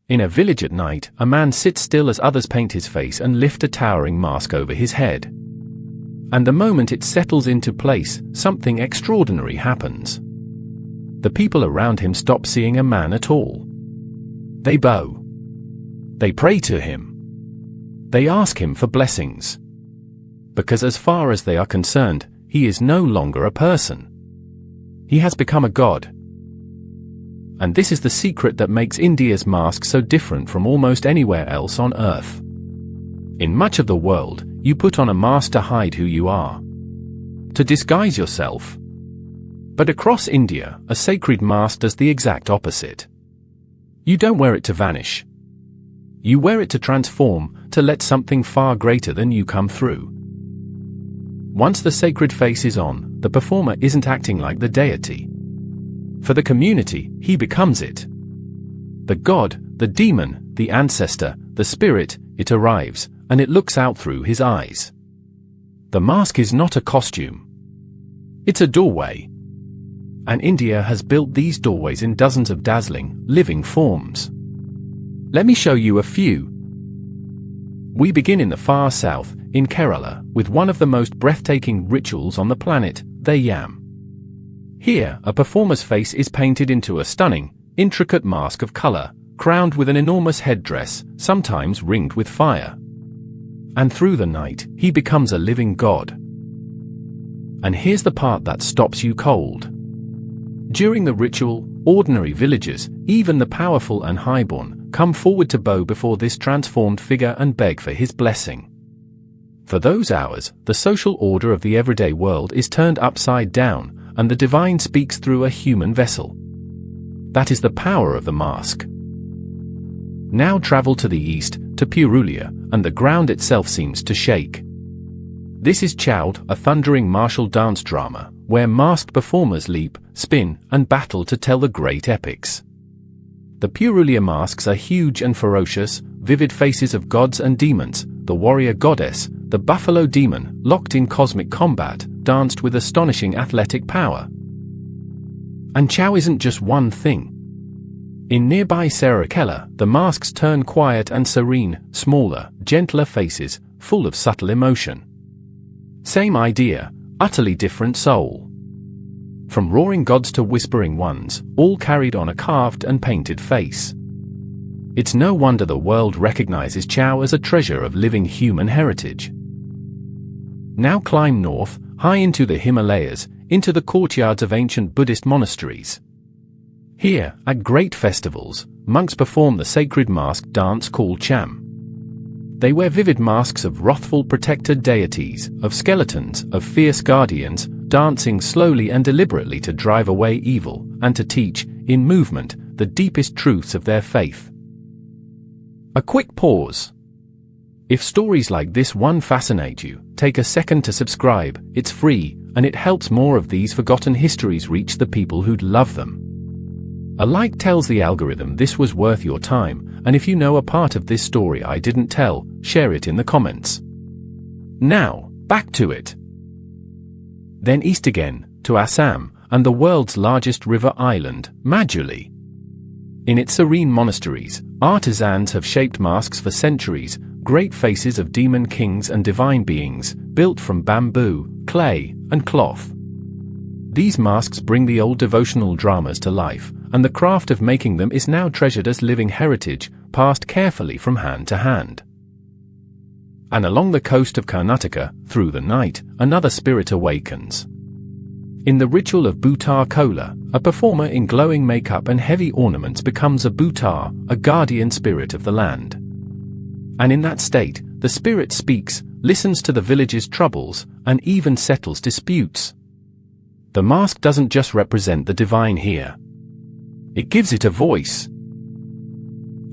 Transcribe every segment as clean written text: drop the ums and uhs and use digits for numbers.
In a village at night, a man sits still as others paint his face and lift a towering mask over his head. And the moment it settles into place, something extraordinary happens. The people around him stop seeing a man at all. They bow. They pray to him. They ask him for blessings. Because as far as they are concerned, he is no longer a person. He has become a god. And this is the secret that makes India's mask so different from almost anywhere else on Earth. In much of the world, you put on a mask to hide who you are, to disguise yourself. But across India, a sacred mask does the exact opposite. You don't wear it to vanish. You wear it to transform, to let something far greater than you come through. Once the sacred face is on, the performer isn't acting like the deity. For the community, he becomes it. The god, the demon, the ancestor, the spirit, it arrives, and it looks out through his eyes. The mask is not a costume. It's a doorway. And India has built these doorways in dozens of dazzling, living forms. Let me show you a few. We begin in the far south, in Kerala, with one of the most breathtaking rituals on the planet, Theyyam. Here, a performer's face is painted into a stunning, intricate mask of color, crowned with an enormous headdress, sometimes ringed with fire. And through the night, he becomes a living god. And here's the part that stops you cold. During the ritual, ordinary villagers, even the powerful and highborn, come forward to bow before this transformed figure and beg for his blessing. For those hours, the social order of the everyday world is turned upside down, and the divine speaks through a human vessel. That is the power of the mask. Now travel to the east, to Purulia, and the ground itself seems to shake. This is Chhau, a thundering martial dance drama, where masked performers leap, spin, and battle to tell the great epics. The Purulia masks are huge and ferocious, vivid faces of gods and demons, the warrior goddess, the buffalo demon, locked in cosmic combat, danced with astonishing athletic power. And Chhau isn't just one thing. In nearby Seraikela, the masks turn quiet and serene, smaller, gentler faces, full of subtle emotion. Same idea, utterly different soul. From roaring gods to whispering ones, all carried on a carved and painted face. It's no wonder the world recognizes Chhau as a treasure of living human heritage. Now climb north, high into the Himalayas, into the courtyards of ancient Buddhist monasteries. Here, at great festivals, monks perform the sacred mask dance called Cham. They wear vivid masks of wrathful protected deities, of skeletons, of fierce guardians, dancing slowly and deliberately to drive away evil, and to teach, in movement, the deepest truths of their faith. A quick pause. If stories like this one fascinate you, take a second to subscribe. It's free, and it helps more of these forgotten histories reach the people who'd love them. A like tells the algorithm this was worth your time, and if you know a part of this story I didn't tell, share it in the comments. Now, back to it. Then east again, to Assam, and the world's largest river island, Majuli. In its serene monasteries, artisans have shaped masks for centuries, great faces of demon kings and divine beings, built from bamboo, clay, and cloth. These masks bring the old devotional dramas to life, and the craft of making them is now treasured as living heritage, passed carefully from hand to hand. And along the coast of Karnataka, through the night, another spirit awakens. In the ritual of Bhuta Kola, a performer in glowing makeup and heavy ornaments becomes a Bhuta, a guardian spirit of the land. And in that state, the spirit speaks, listens to the village's troubles, and even settles disputes. The mask doesn't just represent the divine here. It gives it a voice.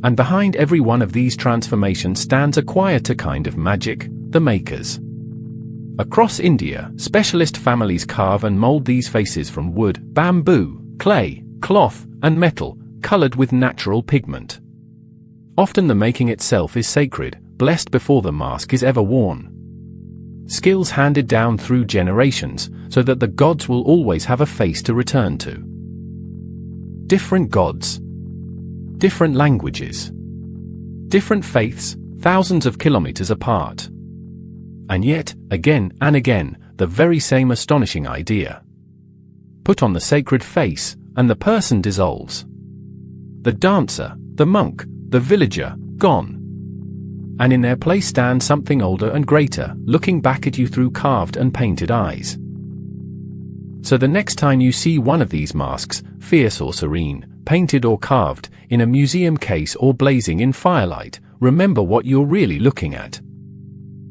And behind every one of these transformations stands a quieter kind of magic, the makers. Across India, specialist families carve and mold these faces from wood, bamboo, clay, cloth, and metal, colored with natural pigment. Often the making itself is sacred, blessed before the mask is ever worn. Skills handed down through generations, so that the gods will always have a face to return to. Different gods. Different languages. Different faiths, thousands of kilometers apart. And yet, again and again, the very same astonishing idea. Put on the sacred face, and the person dissolves. The dancer, the monk, the villager, gone. And in their place stands something older and greater, looking back at you through carved and painted eyes. So the next time you see one of these masks, fierce or serene, painted or carved, in a museum case or blazing in firelight, remember what you're really looking at.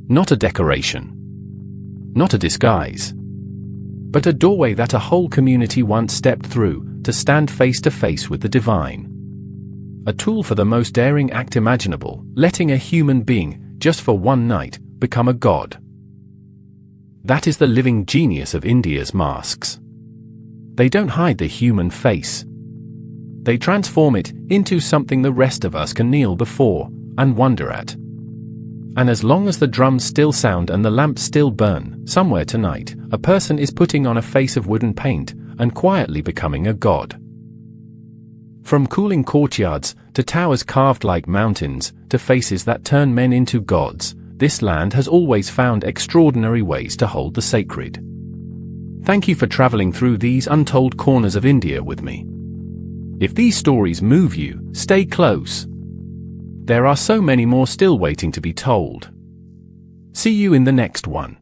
Not a decoration. Not a disguise. But a doorway that a whole community once stepped through, to stand face to face with the divine. A tool for the most daring act imaginable, letting a human being, just for one night, become a god. That is the living genius of India's masks. They don't hide the human face. They transform it into something the rest of us can kneel before and wonder at. And as long as the drums still sound and the lamps still burn, somewhere tonight, a person is putting on a face of wooden paint and quietly becoming a god. From cooling courtyards, to towers carved like mountains, to faces that turn men into gods, this land has always found extraordinary ways to hold the sacred. Thank you for traveling through these untold corners of India with me. If these stories move you, stay close. There are so many more still waiting to be told. See you in the next one.